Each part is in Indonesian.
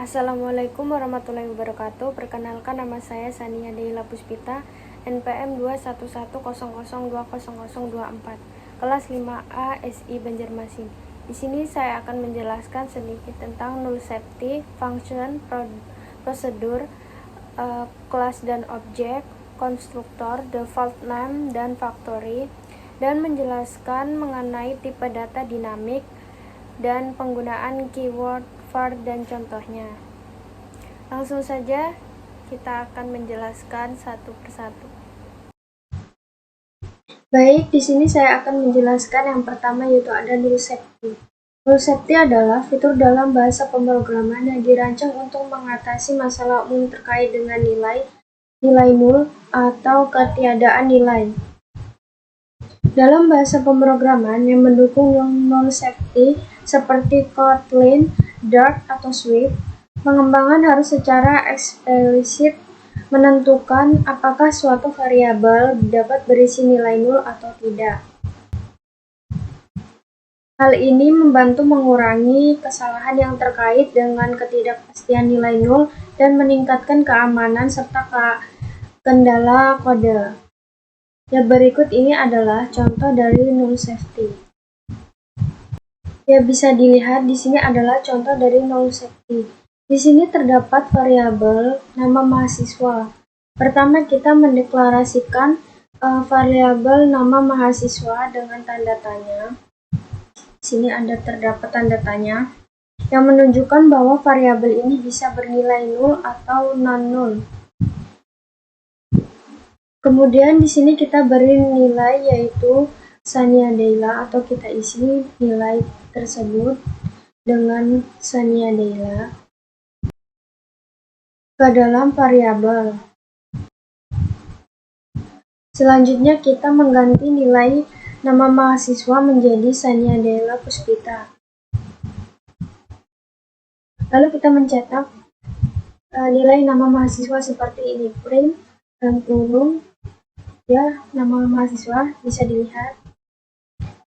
Assalamualaikum warahmatullahi wabarakatuh. Perkenalkan, nama saya Sania Deila Puspita, NPM 21100200024, kelas 5A SI Banjarmasin. Di sini saya akan menjelaskan sedikit tentang null safety, function, prosedur, kelas dan objek, konstruktor, default name, dan factory, dan menjelaskan mengenai tipe data dinamik dan penggunaan keyword, var, dan contohnya. Langsung saja kita akan menjelaskan satu persatu. Baik, di sini saya akan menjelaskan yang pertama, yaitu ada null safety. Null safety adalah fitur dalam bahasa pemrograman yang dirancang untuk mengatasi masalah umum terkait dengan nilai null atau ketiadaan nilai. Dalam bahasa pemrograman yang mendukung null safety seperti Kotlin, Dart, atau Swift, pengembangan harus secara eksplisit menentukan apakah suatu variabel dapat berisi nilai nol atau tidak. Hal ini membantu mengurangi kesalahan yang terkait dengan ketidakpastian nilai nol dan meningkatkan keamanan serta kendala kode. Ya, berikut ini adalah contoh dari null safety. Ya, bisa dilihat di sini adalah contoh dari null safety. Di sini terdapat variabel nama mahasiswa. Pertama, kita mendeklarasikan variabel nama mahasiswa dengan tanda tanya. Di sini terdapat tanda tanya yang menunjukkan bahwa variabel ini bisa bernilai nol atau non-null. Kemudian di sini kita beri nilai, yaitu Sania Deila, atau kita isi nilai tersebut dengan Sania Deila ke dalam variabel. Selanjutnya kita mengganti nilai nama mahasiswa menjadi Sania Deila Puspita. Lalu kita mencetak nilai nama mahasiswa seperti ini, print dan kurung. Ya, nama mahasiswa bisa dilihat.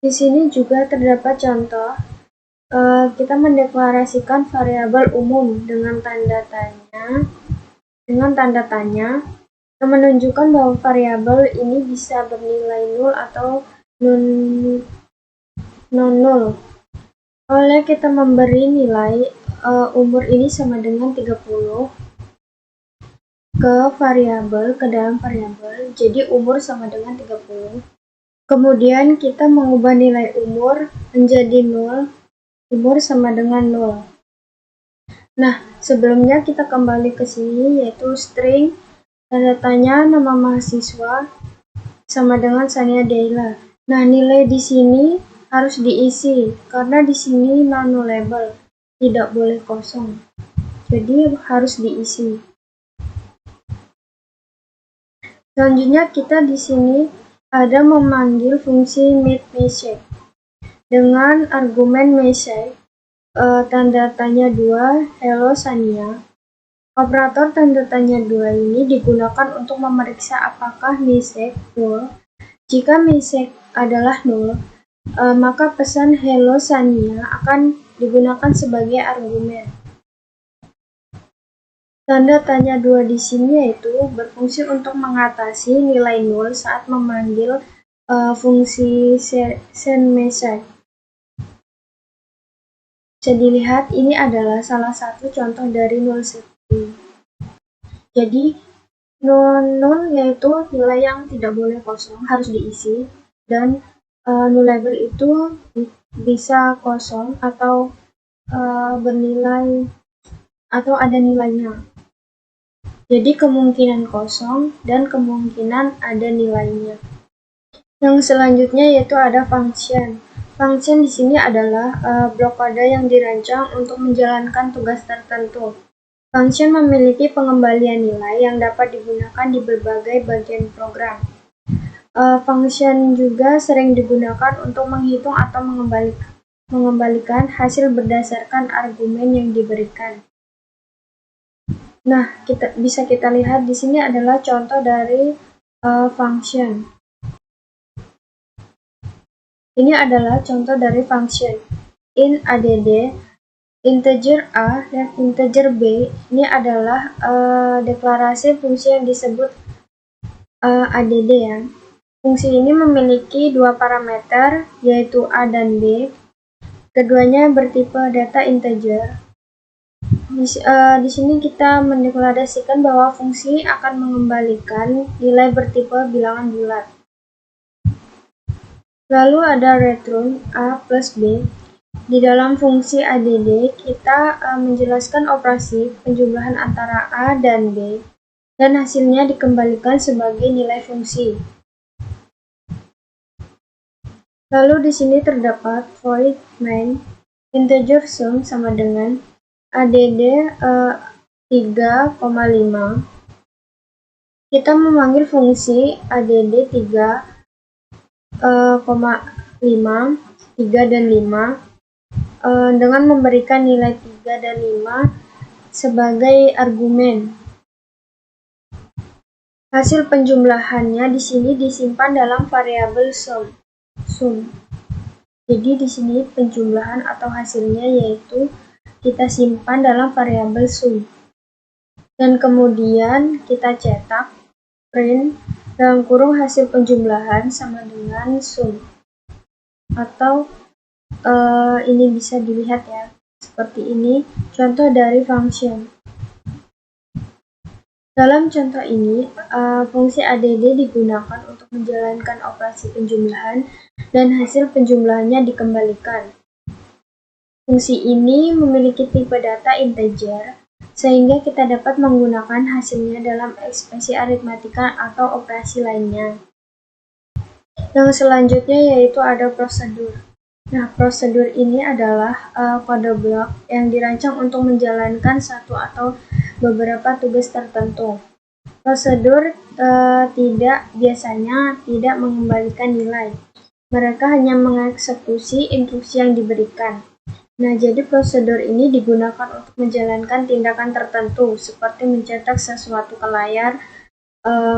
Di sini juga terdapat contoh. Kita mendeklarasikan variabel umum dengan tanda tanya yang menunjukkan bahwa variabel ini bisa bernilai nol atau non-null. Oleh kita memberi nilai umur ini sama dengan 30 ke dalam variabel, jadi umur sama dengan 30. Kemudian kita mengubah nilai umur menjadi 0, umur sama dengan 0. Nah, sebelumnya kita kembali ke sini, yaitu string tanda tanya nama mahasiswa sama dengan Sania Deila. Nah, nilai di sini harus diisi karena di sini non-nullable, tidak boleh kosong. Jadi harus diisi. Selanjutnya kita di sini ada memanggil fungsi message dengan argumen message tanda tanya 2 hello Sania. Operator tanda tanya 2 ini digunakan untuk memeriksa apakah message null. Jika message adalah null, maka pesan hello Sania akan digunakan sebagai argumen. Tanda tanya 2 di sini yaitu berfungsi untuk mengatasi nilai nol saat memanggil fungsi send message. Bisa dilihat ini adalah salah satu contoh dari null safety. Jadi non-null yaitu nilai yang tidak boleh kosong, harus diisi, dan nullable itu bisa kosong atau bernilai atau ada nilainya. Jadi kemungkinan kosong dan kemungkinan ada nilainya. Yang selanjutnya yaitu ada function. Function di sini adalah blok kode yang dirancang untuk menjalankan tugas tertentu. Function memiliki pengembalian nilai yang dapat digunakan di berbagai bagian program. Function juga sering digunakan untuk menghitung atau mengembalikan hasil berdasarkan argumen yang diberikan. Nah, bisa kita lihat di sini adalah contoh dari function. Ini adalah contoh dari function. In add integer A dan integer B ini adalah deklarasi fungsi yang disebut ADD ya. Fungsi ini memiliki dua parameter, yaitu A dan B. Keduanya bertipe data integer. Di sini kita mendeklarasikan bahwa fungsi akan mengembalikan nilai bertipe bilangan bulat. Lalu ada return A plus B. Di dalam fungsi ADD, kita menjelaskan operasi penjumlahan antara A dan B, dan hasilnya dikembalikan sebagai nilai fungsi. Lalu di sini terdapat void main integer sum sama dengan ADD 3,5. Kita memanggil fungsi ADD 3,5, 3 dan 5 dengan memberikan nilai 3 dan 5 sebagai argumen. Hasil penjumlahannya di sini disimpan dalam variabel sum. Jadi di sini penjumlahan atau hasilnya yaitu kita simpan dalam variabel sum. Dan kemudian kita cetak print dalam kurung hasil penjumlahan sama dengan sum. Atau ini bisa dilihat ya, seperti ini contoh dari function. Dalam contoh ini, fungsi ADD digunakan untuk menjalankan operasi penjumlahan dan hasil penjumlahannya dikembalikan. Fungsi ini memiliki tipe data integer, sehingga kita dapat menggunakan hasilnya dalam ekspresi aritmatika atau operasi lainnya. Yang selanjutnya yaitu ada prosedur. Nah, prosedur ini adalah kode blok yang dirancang untuk menjalankan satu atau beberapa tugas tertentu. Prosedur biasanya tidak mengembalikan nilai. Mereka hanya mengeksekusi instruksi yang diberikan. Nah, jadi prosedur ini digunakan untuk menjalankan tindakan tertentu, seperti mencetak sesuatu ke layar,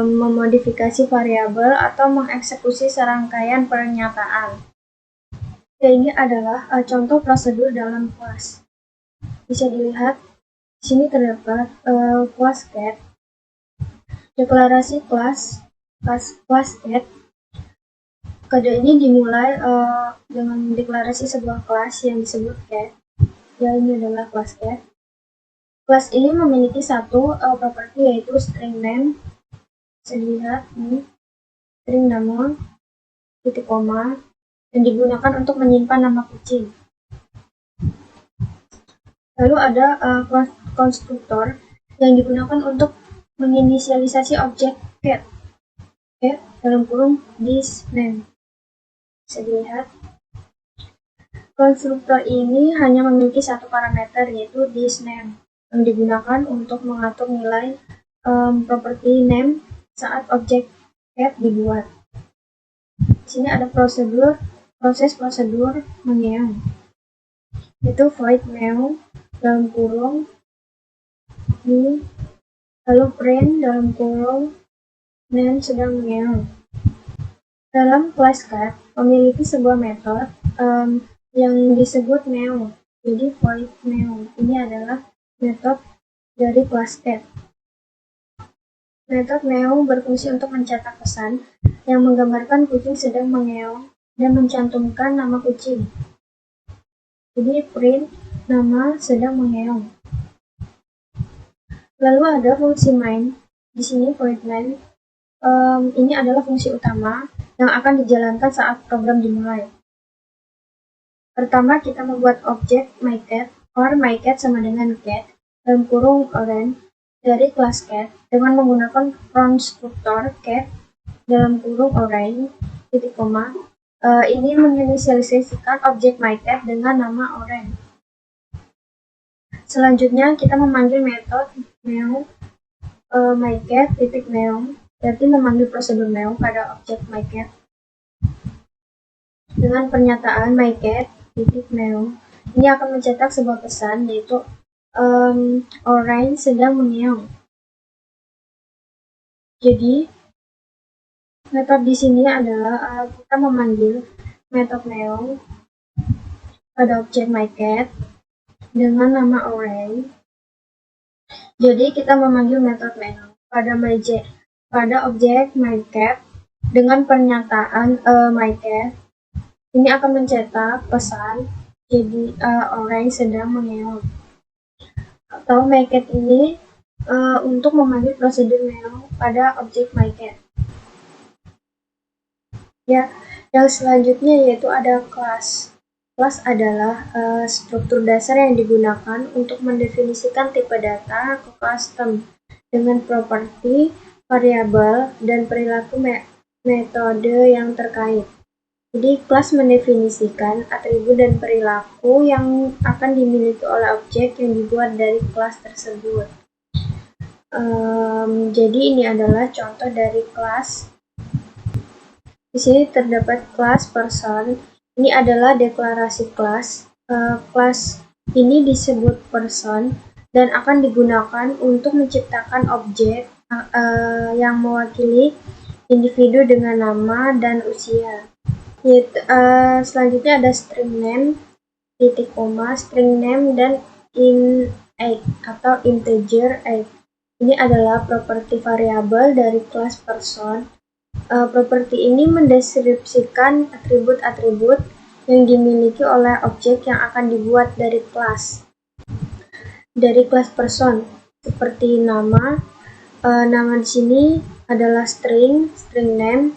memodifikasi variabel, atau mengeksekusi serangkaian pernyataan. Ini adalah contoh prosedur dalam kelas. Bisa dilihat di sini terdapat kelas cat, deklarasi kelas cat. Kode ini dimulai dengan deklarasi sebuah kelas yang disebut cat. Ya, ini adalah kelas cat. Kelas ini memiliki satu properti yaitu string name. Bisa dilihat ini string nama, titik koma, dan digunakan untuk menyimpan nama kucing. Lalu ada konstruktor yang digunakan untuk menginisialisasi objek cat dalam kurung this name. Bisa dilihat, konstruktor ini hanya memiliki satu parameter yaitu this name yang digunakan untuk mengatur nilai properti name saat objek cat dibuat. Di sini ada proses prosedur mengeong, yaitu void meow dalam kurung ini, lalu print dalam kurung name sedang mengeong. Dalam kelas cat memiliki sebuah metode yang disebut meow. Jadi void meow ini adalah metode dari kelas cat. Metode meow berfungsi untuk mencetak pesan yang menggambarkan kucing sedang mengeong dan mencantumkan nama kucing. Jadi print nama sedang mengeong. Lalu ada fungsi main. Di sini void main ini adalah fungsi utama yang akan dijalankan saat program dimulai. Pertama, kita membuat objek myCat or myCat sama dengan cat dalam kurung orange dari kelas cat dengan menggunakan konstruktor cat dalam kurung orange titik koma. Ini menginisialisasikan objek myCat dengan nama orange. Selanjutnya kita memanggil metode meow myCat titik meow, berarti memanggil prosedur meow pada objek myCat dengan pernyataan myCat titik meow. Ini akan mencetak sebuah pesan yaitu orange sedang mengeong. Jadi metode di sini adalah kita memanggil metode meow pada objek myCat dengan nama array. Jadi kita memanggil metode main pada objek myCat dengan pernyataan myCat. Ini akan mencetak pesan. Jadi orang sedang mengeong. Atau myCat ini untuk memanggil prosedur mengeong pada objek myCat. Ya, yang selanjutnya yaitu ada kelas. Kelas adalah struktur dasar yang digunakan untuk mendefinisikan tipe data ke custom dengan properti, variabel, dan perilaku metode yang terkait. Jadi, kelas mendefinisikan atribut dan perilaku yang akan dimiliki oleh objek yang dibuat dari kelas tersebut. Jadi, ini adalah contoh dari kelas. Di sini terdapat kelas person. Ini adalah deklarasi kelas. Kelas ini disebut person dan akan digunakan untuk menciptakan objek yang mewakili individu dengan nama dan usia. Selanjutnya ada string name, titik koma, string name, dan int atau integer age. Ini adalah properti variabel dari kelas person. Properti ini mendeskripsikan atribut-atribut yang dimiliki oleh objek yang akan dibuat dari kelas person, seperti nama. Nama di sini adalah string name.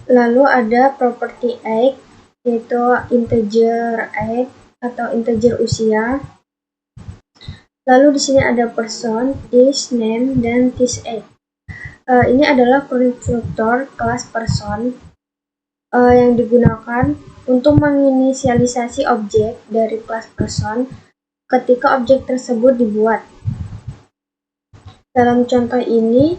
Lalu ada properti age, yaitu integer age atau integer usia. Lalu di sini ada person, is, name, dan this age. Ini adalah konstruktor kelas person yang digunakan untuk menginisialisasi objek dari kelas person ketika objek tersebut dibuat. Dalam contoh ini,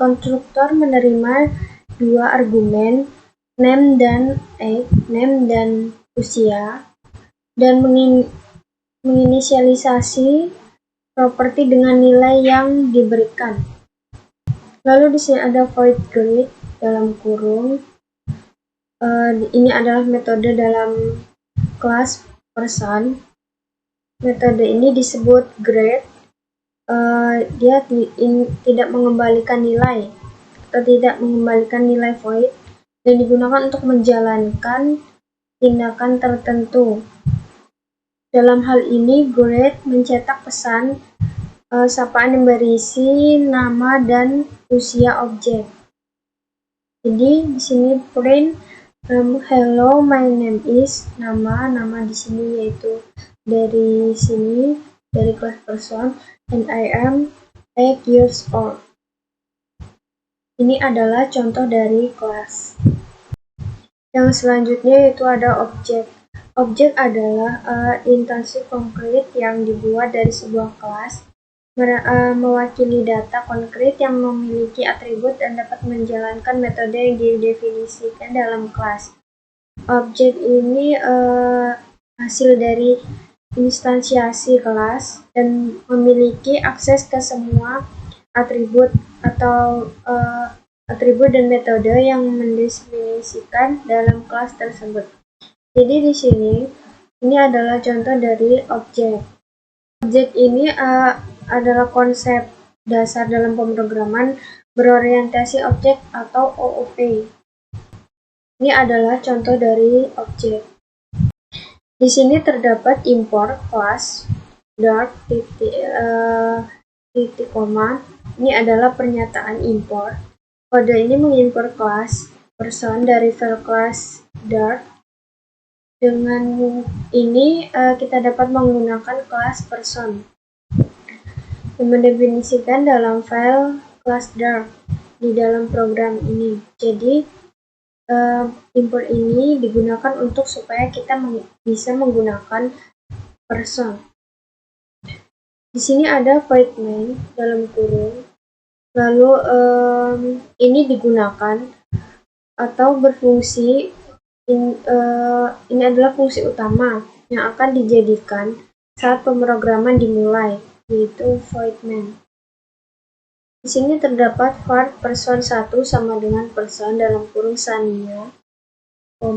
konstruktor menerima dua argumen, name dan age, name dan usia, dan menginisialisasi properti dengan nilai yang diberikan. Lalu di sini ada void grade dalam kurung. Ini adalah metode dalam kelas person. Metode ini disebut grade. Dia tidak mengembalikan nilai atau tidak mengembalikan nilai void dan digunakan untuk menjalankan tindakan tertentu. Dalam hal ini, grade mencetak pesan sapaan yang berisi nama dan usia objek. Jadi di sini print hello, my name is, nama di sini yaitu dari sini dari kelas person, and I am 8 years old. Ini adalah contoh dari kelas. Yang selanjutnya yaitu ada objek. Objek adalah instansi konkret yang dibuat dari sebuah kelas, mewakili data konkret yang memiliki atribut dan dapat menjalankan metode yang didefinisikan dalam kelas. Objek ini hasil dari instansiasi kelas dan memiliki akses ke semua atribut atau atribut dan metode yang mendefinisikan dalam kelas tersebut. Jadi di sini ini adalah contoh dari objek. Objek ini adalah konsep dasar dalam pemrograman berorientasi objek atau OOP. Ini adalah contoh dari objek. Di sini terdapat import class dart titik koma. Ini adalah pernyataan import. Kode ini mengimport kelas person dari file class dart. Dengan ini kita dapat menggunakan kelas person yang mendefinisikan dalam file class dart di dalam program ini. Jadi import ini digunakan untuk supaya kita bisa menggunakan person. Di sini ada void main dalam kurung. Lalu ini digunakan atau berfungsi. Ini adalah fungsi utama yang akan dijadikan saat pemrograman dimulai, yaitu void main. Di sini terdapat var person 1 sama dengan person dalam kurung Sania, 20.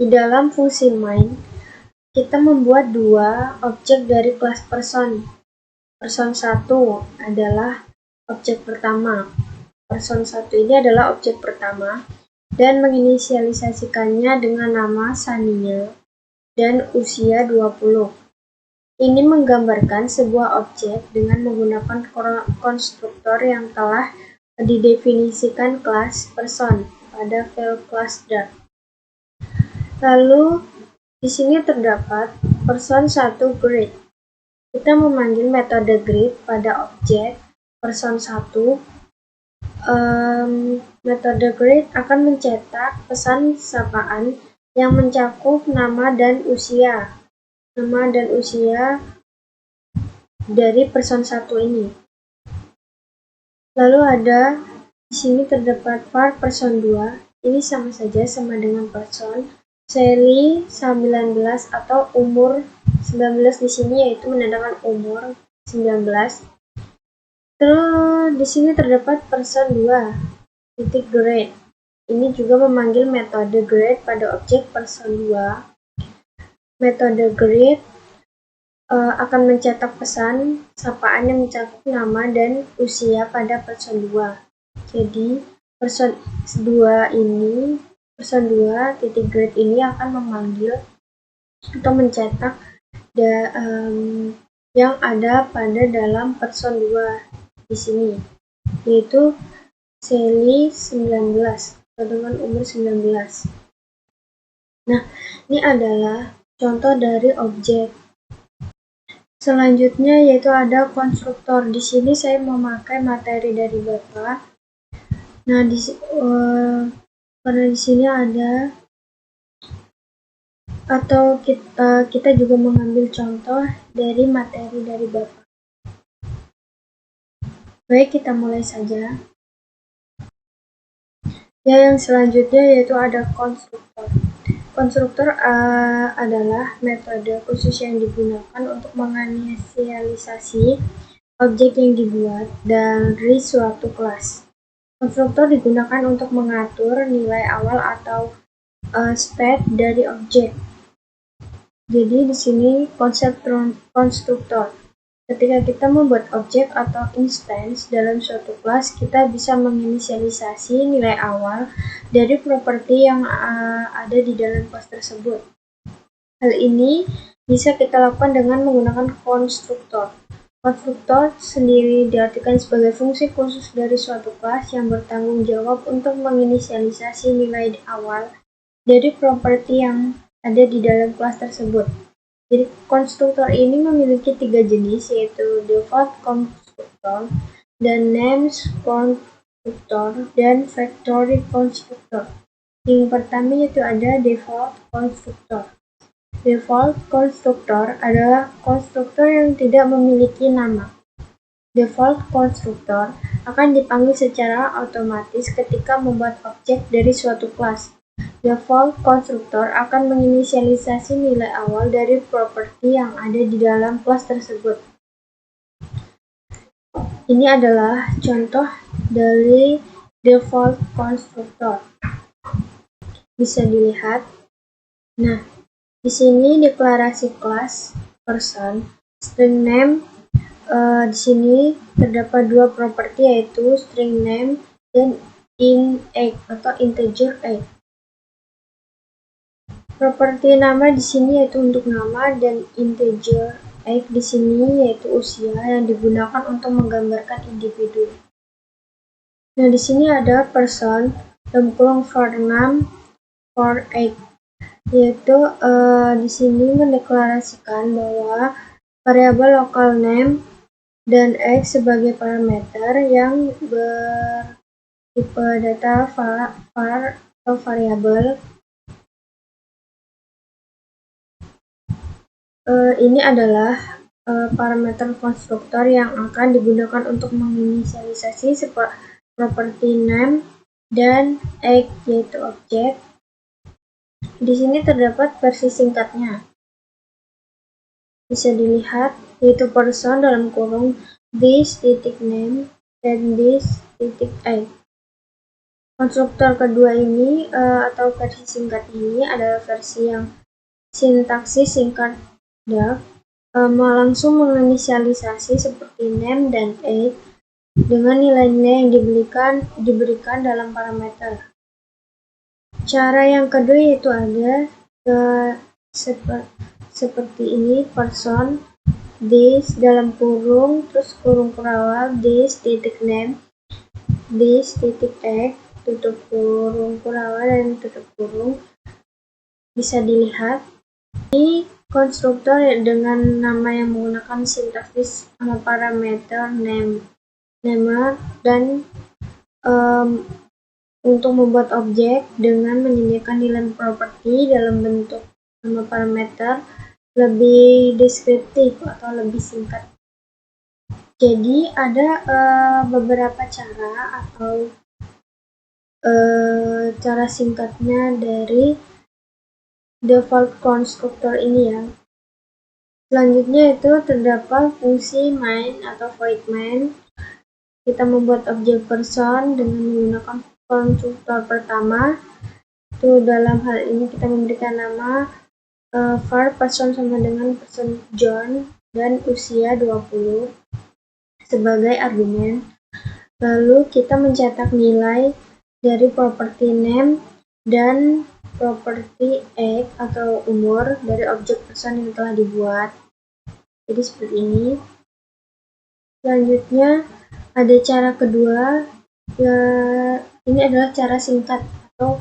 Di dalam fungsi main, kita membuat dua objek dari kelas person. Person 1 adalah objek pertama. Person 1 ini adalah objek pertama dan menginisialisasikannya dengan nama Sania dan usia 20. Ini menggambarkan sebuah objek dengan menggunakan konstruktor yang telah didefinisikan kelas person pada file class Dart. Lalu di sini terdapat person 1 grade. Kita memanggil metode grade pada objek person 1. Metode grade akan mencetak pesan sapaan yang mencakup nama dan usia dari person 1 ini. Lalu ada di sini terdapat var person 2. Ini sama saja sama dengan person Sally 19 atau umur 19 di sini, yaitu menandakan umur 19. Terus di sini terdapat person 2 titik grade. Ini juga memanggil metode grade pada objek person 2. Metode grade akan mencetak pesan sapaan yang mencakup nama dan usia pada person 2. Jadi person 2 titik grade ini akan memanggil atau mencetak yang ada pada dalam person 2 di sini, yaitu Sally 19 atau dengan umur 19. Nah, ini adalah contoh dari objek. Selanjutnya yaitu ada konstruktor. Di sini saya memakai materi dari Bapak. Nah, karena di sini ada, atau kita juga mengambil contoh dari materi dari Bapak. Baik, kita mulai saja. Yang selanjutnya yaitu ada konstruktor. Konstruktor adalah metode khusus yang digunakan untuk menginisialisasi objek yang dibuat dari suatu kelas. Konstruktor digunakan untuk mengatur nilai awal atau state dari objek. Jadi di sini konsep konstruktor. Ketika kita membuat objek atau instance dalam suatu kelas, kita bisa menginisialisasi nilai awal dari properti yang ada di dalam kelas tersebut. Hal ini bisa kita lakukan dengan menggunakan konstruktor. Konstruktor sendiri diartikan sebagai fungsi khusus dari suatu kelas yang bertanggung jawab untuk menginisialisasi nilai awal dari properti yang ada di dalam kelas tersebut. Jadi konstruktor ini memiliki 3 jenis, yaitu default constructor, dan names constructor, dan factory constructor. Yang pertama yaitu ada default constructor. Default constructor adalah konstruktor yang tidak memiliki nama. Default constructor akan dipanggil secara otomatis ketika membuat objek dari suatu kelas. Default constructor akan menginisialisasi nilai awal dari properti yang ada di dalam kelas tersebut. Ini adalah contoh dari default constructor. Bisa dilihat. Nah, di sini deklarasi kelas person, string name. Di sini terdapat dua properti, yaitu string name dan int age atau integer age. Properti nama di sini yaitu untuk nama, dan integer age di sini yaitu usia yang digunakan untuk menggambarkan individu. Nah, di sini ada person for name for age, yaitu di sini mendeklarasikan bahwa variabel local name dan age sebagai parameter yang bertipe data var atau variabel. Ini adalah parameter konstruktor yang akan digunakan untuk menginisialisasi properti name dan age, yaitu objek. Di sini terdapat versi singkatnya. Bisa dilihat, yaitu person dalam kurung this titik name dan this titik age. Konstruktor kedua ini atau versi singkat ini adalah versi yang sintaksis singkat dark, langsung menginisialisasi seperti name dan age dengan nilai-nilai yang diberikan dalam parameter. Cara yang kedua yaitu ada seperti ini, person, this dalam kurung, terus kurung kurawal, this titik name, this titik age, tutup kurung kurawal dan tutup kurung. Bisa dilihat ini konstruktor dengan nama yang menggunakan sintaksis sama parameter namer dan untuk membuat objek dengan menyediakan nilai properti dalam bentuk nama parameter lebih deskriptif atau lebih singkat. Jadi ada beberapa cara atau cara singkatnya dari default constructor ini ya. Selanjutnya itu terdapat fungsi main atau void main. Kita membuat objek person dengan menggunakan konstruktor pertama. Itu dalam hal ini kita memberikan nama var person sama dengan person John dan usia 20 sebagai argumen. Lalu kita mencetak nilai dari properti name dan properti age atau umur dari objek person yang telah dibuat. Jadi seperti ini. Selanjutnya ada cara kedua, ya, ini adalah cara singkat atau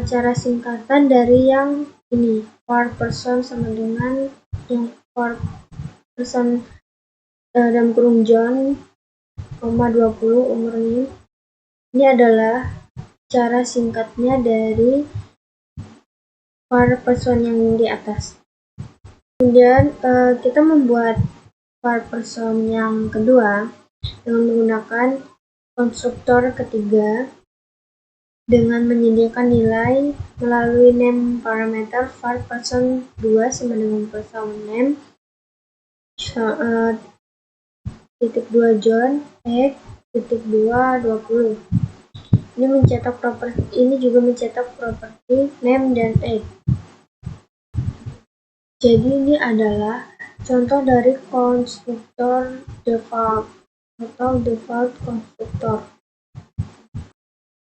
cara singkatan dari yang ini, var person sama dengan yang var person dalam kurung John, 20 umurnya. Ini adalah cara singkatnya dari var person yang di atas. Kemudian kita membuat var person yang kedua dengan menggunakan konstruktor ketiga dengan menyediakan nilai melalui name parameter var person 2 sama dengan person name titik 2 John age titik 2 20. Ini juga mencetak properti name dan age. Jadi ini adalah contoh dari konstruktor default atau default konstruktor.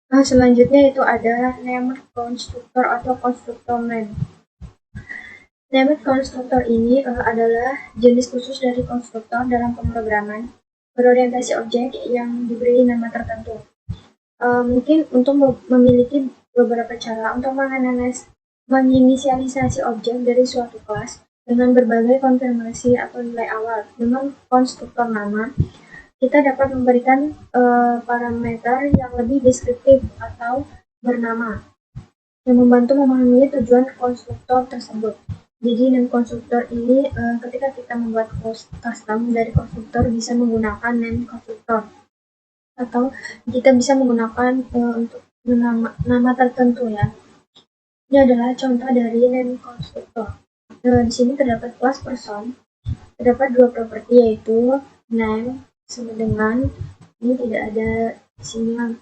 Nah, selanjutnya itu ada named konstruktor atau konstruktor name. Named konstruktor ini adalah jenis khusus dari konstruktor dalam pemrograman berorientasi objek yang diberi nama tertentu. Mungkin untuk memiliki beberapa cara untuk menginisialisasi objek dari suatu kelas dengan berbagai konfirmasi atau nilai awal. Dengan konstruktor nama, kita dapat memberikan parameter yang lebih deskriptif atau bernama yang membantu memahami tujuan konstruktor tersebut. Jadi name konstruktor ini ketika kita membuat custom dari konstruktor bisa menggunakan name konstruktor atau kita bisa menggunakan untuk nama tertentu ya. Ini adalah contoh dari name konstruktor. Di sini terdapat kelas person, terdapat dua properti yaitu name sama dengan ini tidak ada isinya,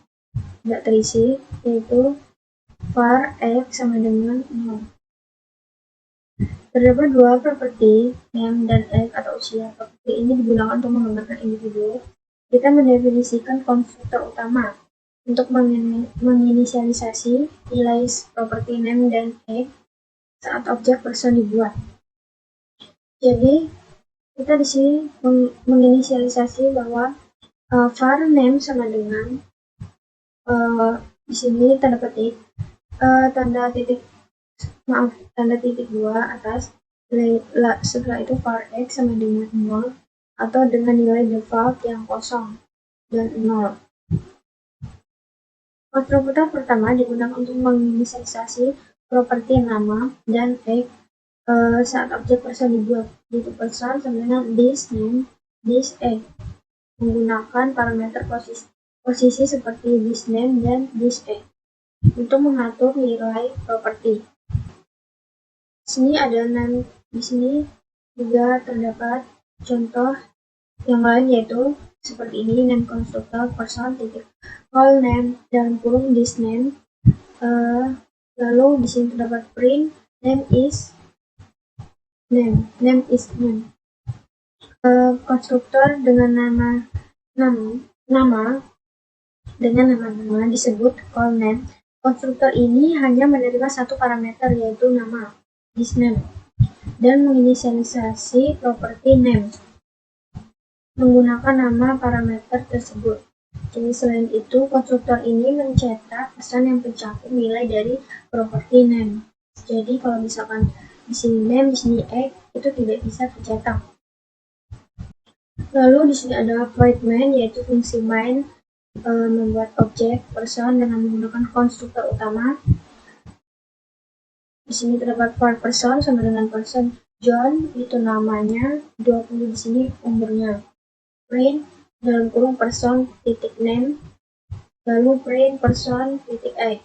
tidak terisi, yaitu var x sama dengan 0. Terdapat dua properti name dan age atau usia. Properti ini digunakan untuk menggambarkan individu. Kita mendefinisikan konstruktor utama untuk menginisialisasi nilai properti name dan age saat objek person dibuat. Jadi kita di sini menginisialisasi bahwa var name sama dengan di sini tanda petik tanda titik 2 atas, setelah itu var x sama dengan 0 atau dengan nilai default yang kosong dan 0. Konstruktor pertama digunakan untuk menginisialisasi properti nama dan age saat objek person dibuat, yaitu person sama dengan this name, this age, menggunakan parameter posisi seperti this name dan this age untuk mengatur nilai properti. Di sini ada di sini juga terdapat contoh yang lain yaitu seperti ini, name konstruktor person titik call name dalam kurung this name. Lalu di sini terdapat print name is name konstruktor dengan nama disebut call name. Konstruktor ini hanya menerima satu parameter, yaitu nama this name, dan menginisialisasi properti name menggunakan nama parameter tersebut. Jadi selain itu, konstruktor ini mencetak pesan yang mencakup nilai dari properti name. Jadi kalau misalkan di sini name, di sini egg, itu tidak bisa tercetak. Lalu di sini ada void main, yaitu fungsi main membuat objek person dengan menggunakan konstruktor utama. Di sini terdapat for person sama dengan person John, itu namanya, 20 di sini umurnya. Print dalam kurung person titik name, lalu print person titik egg.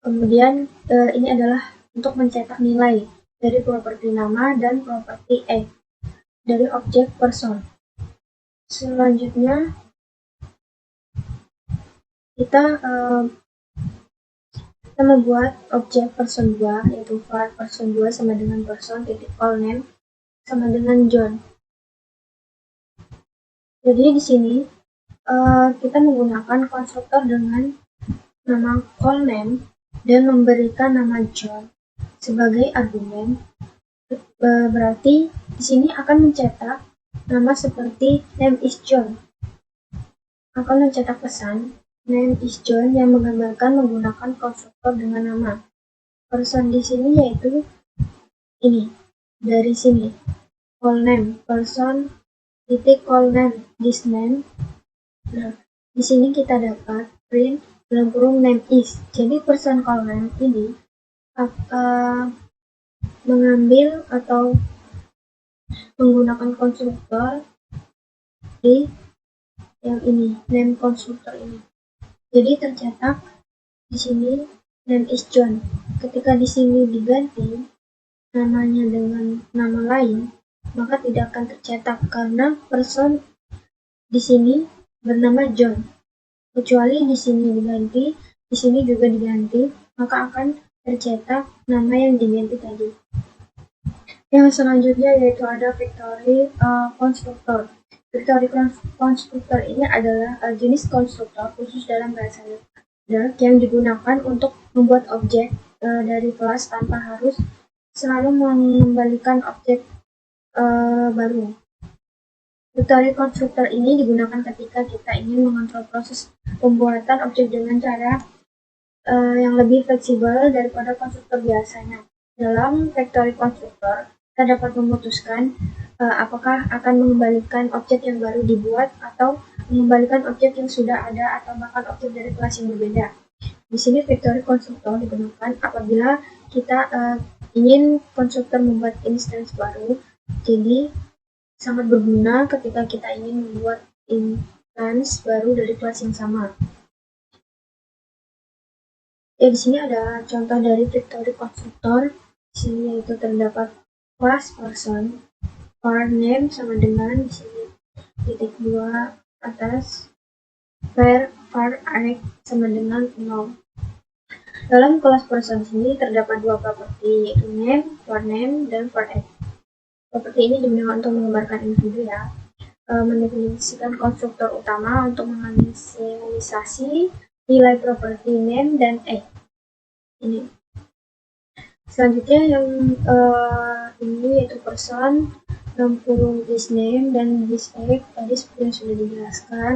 Kemudian ini adalah untuk mencetak nilai dari properti nama dan properti egg dari objek person. Selanjutnya kita membuat objek person 2, yaitu var person 2 sama dengan person titik call name sama dengan John. Jadi di sini kita menggunakan konstruktor dengan nama call name dan memberikan nama John sebagai argumen. Berarti di sini akan mencetak nama seperti name is John. Akan mencetak pesan name is John yang menggambarkan menggunakan konstruktor dengan nama. Person di sini yaitu ini, dari sini call name person titik call name this name. Nah, di sini kita dapat print dalam kurung name is. Jadi person call name ini akan mengambil atau menggunakan konstruktor di yang ini, name konstruktor ini. Jadi tercetak di sini name is John. Ketika di sini diganti namanya dengan nama lain, maka tidak akan tercetak karena person di sini bernama John. Kecuali di sini diganti, di sini juga diganti, maka akan tercetak nama yang diganti tadi. Yang selanjutnya yaitu ada factory konstruktor. Factory konstruktor ini adalah jenis konstruktor khusus dalam bahasa Dark yang digunakan untuk membuat objek dari kelas tanpa harus selalu mengembalikan objek baru. Factory konstruktor ini digunakan ketika kita ingin mengontrol proses pembuatan objek dengan cara yang lebih fleksibel daripada konstruktor biasanya. Dalam factory konstruktor, kita dapat memutuskan apakah akan mengembalikan objek yang baru dibuat atau mengembalikan objek yang sudah ada atau bahkan objek dari kelas yang berbeda. Di sini factory konstruktor digunakan apabila kita ingin konstruktor membuat instance baru. Jadi sangat berguna ketika kita ingin membuat instance baru dari kelas yang sama. Ya, di sini ada contoh dari factory konstruktor. Di sini yaitu terdapat class person, var name sama dengan di sini titik 2 atas, var egg sama dengan 0. Dalam kelas person sini terdapat dua properti, yaitu name, var name, dan var egg. Properti ini digunakan untuk menggambarkan individu ya. Mendefinisikan konstruktor utama untuk menginisialisasi nilai properti name dan egg. Ini. Selanjutnya yang ini yaitu person dalam kurung this name dan this egg. Tadi seperti yang sudah dijelaskan,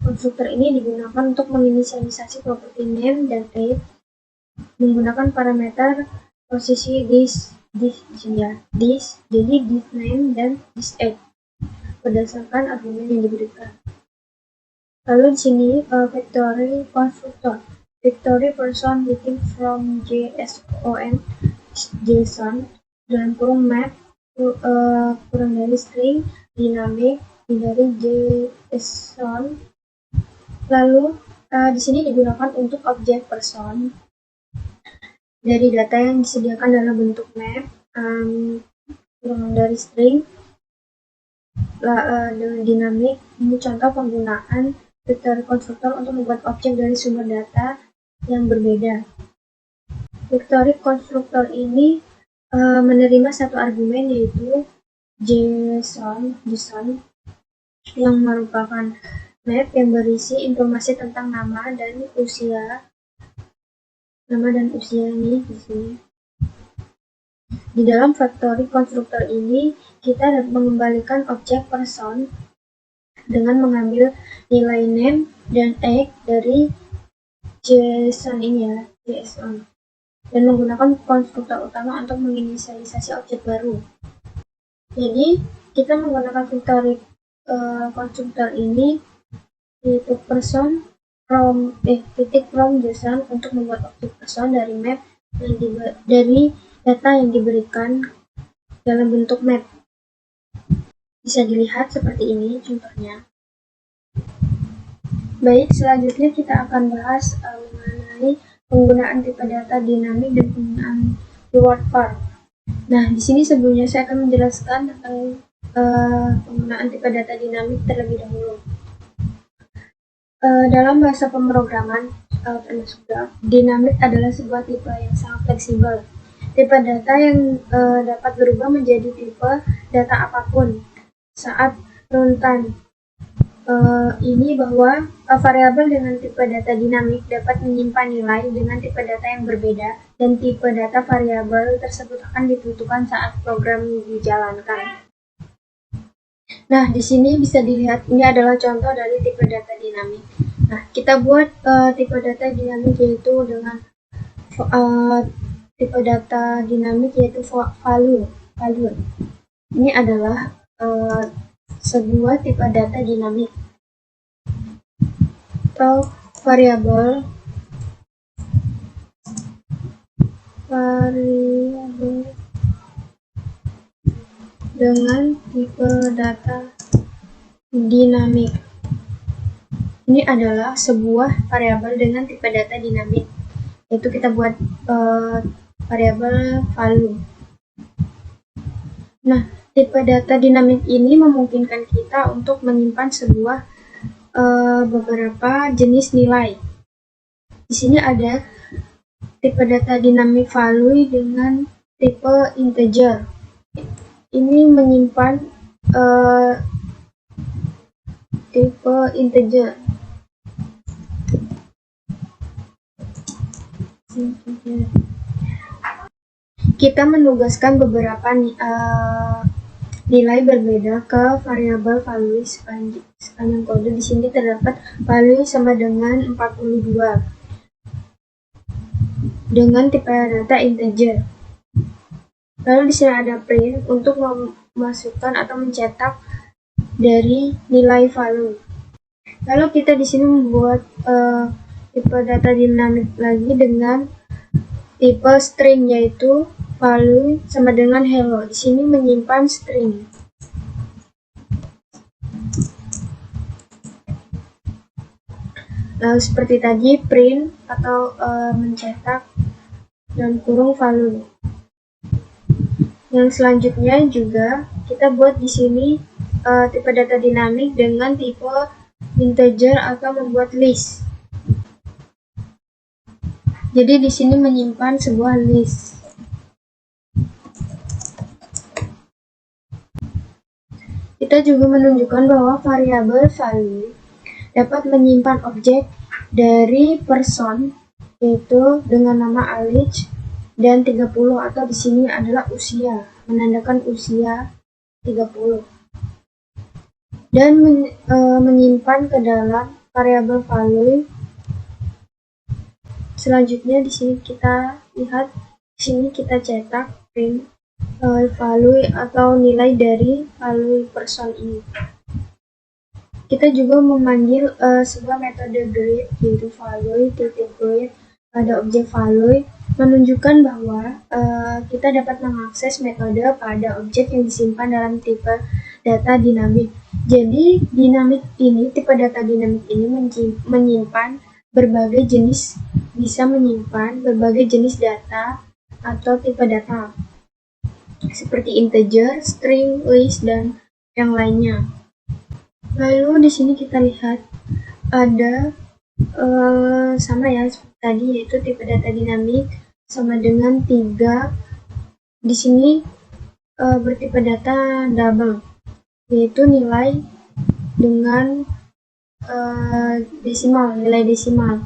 konstruktor ini digunakan untuk menginisialisasi properti name dan egg menggunakan parameter posisi this jadi this name dan this egg berdasarkan argumen yang diberikan. Lalu di sini factory konstruktor. Factory person getting from JSON dalam kurung map kurang dari string dynamic dari JSON. Lalu di sini digunakan untuk objek person dari data yang disediakan dalam bentuk map kurang dari string. dinamik. Ini contoh penggunaan vectoric constructor untuk membuat objek dari sumber data yang berbeda. Vectoric constructor ini menerima satu argumen, yaitu JSON yang merupakan map yang berisi informasi tentang nama dan usia ini di sini. Di dalam vectoric constructor ini, kita dapat mengembalikan objek person dengan mengambil nilai name dan age dari JSON ini ya, JSON, dan menggunakan konstruktor utama untuk menginisialisasi objek baru. Jadi kita menggunakan vectoric constructor ini, yaitu person from JSON untuk membuat objek person dari map dari data yang diberikan dalam bentuk map. Bisa dilihat seperti ini contohnya. Baik, selanjutnya kita akan bahas mengenai penggunaan tipe data dinamik dan penggunaan keyword var. Nah, di sini sebelumnya saya akan menjelaskan tentang penggunaan tipe data dinamik terlebih dahulu. Dalam bahasa pemrograman, termasuk dinamik adalah sebuah tipe yang sangat fleksibel. Tipe data yang dapat berubah menjadi tipe data apapun saat runtime. Ini bahwa variabel dengan tipe data dinamik dapat menyimpan nilai dengan tipe data yang berbeda, dan tipe data variabel tersebut akan ditentukan saat program dijalankan. Nah, di sini bisa dilihat ini adalah contoh dari tipe data dinamik. Nah, kita buat tipe data dinamik yaitu dengan tipe data dinamik yaitu value. Ini adalah sebuah tipe data dinamik atau variabel dengan tipe data dinamik. Ini adalah sebuah variabel dengan tipe data dinamik, yaitu kita buat variabel value. Nah, tipe data dinamik ini memungkinkan kita untuk menyimpan sebuah beberapa jenis nilai. Di sini ada tipe data dinamik value dengan tipe integer. Ini menyimpan tipe integer. Kita menugaskan beberapa nilai berbeda ke variabel value sepanjang kode. Di sini terdapat value sama dengan 42 dengan tipe data integer. Lalu di sini ada print untuk memasukkan atau mencetak dari nilai value. Lalu kita di sini membuat tipe data dinamik lagi dengan tipe string, yaitu value sama dengan hello. Di sini menyimpan string. Lalu seperti tadi print atau mencetak dalam kurung value. Yang selanjutnya juga kita buat di sini tipe data dinamik dengan tipe integer atau membuat list. Jadi di sini menyimpan sebuah list. Kita juga menunjukkan bahwa variabel value dapat menyimpan objek dari person, yaitu dengan nama age dan 30, atau di sini adalah usia, menandakan usia 30. Dan menyimpan ke dalam variabel value. Selanjutnya di sini kita lihat, di sini kita cetak print value atau nilai dari value person ini. Kita juga memanggil sebuah metode greet, yaitu value.greet pada objek value, menunjukkan bahwa kita dapat mengakses metode pada objek yang disimpan dalam tipe data dinamik. Jadi tipe data dinamik ini menyimpan berbagai jenis, bisa menyimpan berbagai jenis data atau tipe data seperti integer, string, list, dan yang lainnya. Lalu di sini kita lihat ada sama ya seperti tadi, yaitu tipe data dinamik sama dengan 3. Di sini bertipe data double, yaitu nilai dengan nilai desimal.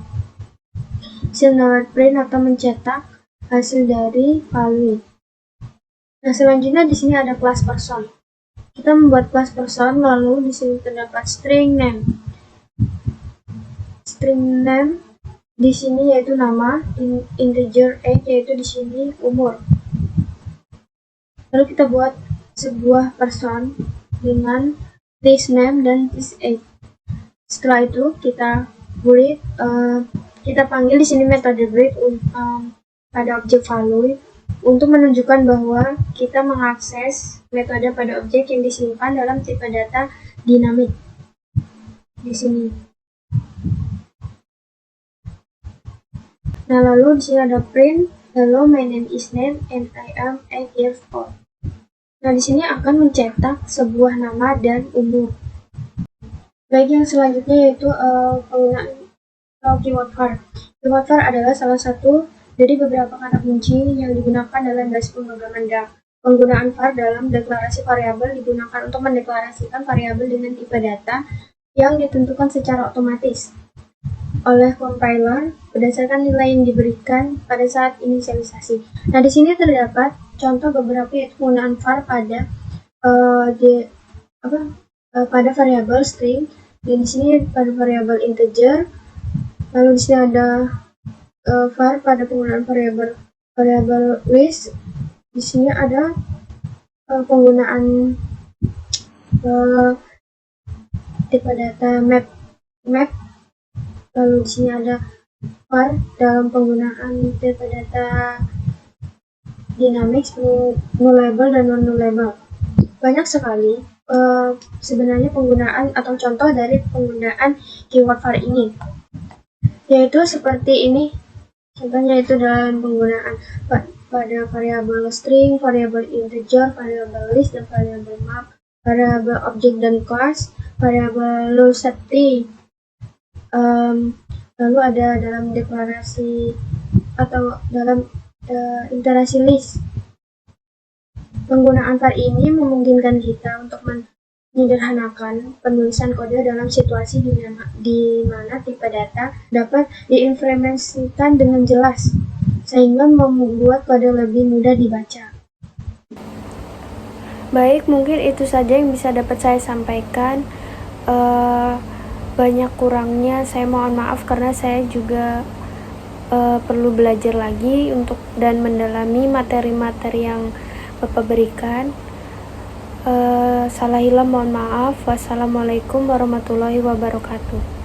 Standard print atau mencetak hasil dari value. Nah, selanjutnya di sini ada class person. Kita membuat class person, lalu di sini terdapat string name. String name di sini yaitu nama, integer age yaitu di sini umur. Lalu kita buat sebuah person dengan this name dan this age. Setelah itu kita breathe, kita panggil di sini metode breathe pada objek value untuk menunjukkan bahwa kita mengakses metode pada objek yang disimpan dalam tipe data dinamik di sini. Nah, lalu di sini ada print, hello, my name is name and I am 8 years old. Nah, di sini akan mencetak sebuah nama dan umur. Baik, yang selanjutnya yaitu penggunaan keyword var. Keyword var adalah salah satu dari beberapa kata kunci yang digunakan dalam bahasa pemrograman DAG. Penggunaan var dalam deklarasi variabel digunakan untuk mendeklarasikan variabel dengan tipe data yang ditentukan secara otomatis oleh compiler berdasarkan nilai yang diberikan pada saat inisialisasi. Nah, di sini terdapat contoh beberapa, yaitu penggunaan var pada pada variabel string, dan di sini pada variabel integer. Lalu di sini ada var pada penggunaan variabel list. Di sini ada penggunaan tipe data map. Lalu di sini ada var dalam penggunaan tipe data dynamic, nullable dan non-nullable. Banyak sekali sebenarnya penggunaan atau contoh dari penggunaan keyword var ini, yaitu seperti ini. Contohnya itu dalam penggunaan pada variabel string, variabel integer, variabel list, dan variabel map, variabel object dan class, variabel low safety. Lalu ada dalam deklarasi atau dalam iterasi list. Penggunaan var ini memungkinkan kita untuk menyederhanakan penulisan kode dalam situasi di mana tipe data dapat diimplementasikan dengan jelas, sehingga membuat kode lebih mudah dibaca. Baik, mungkin itu saja yang bisa dapat saya sampaikan. Banyak kurangnya saya mohon maaf, karena saya juga perlu belajar lagi dan mendalami materi-materi yang Bapak berikan. Salah hilang mohon maaf. Wassalamualaikum warahmatullahi wabarakatuh.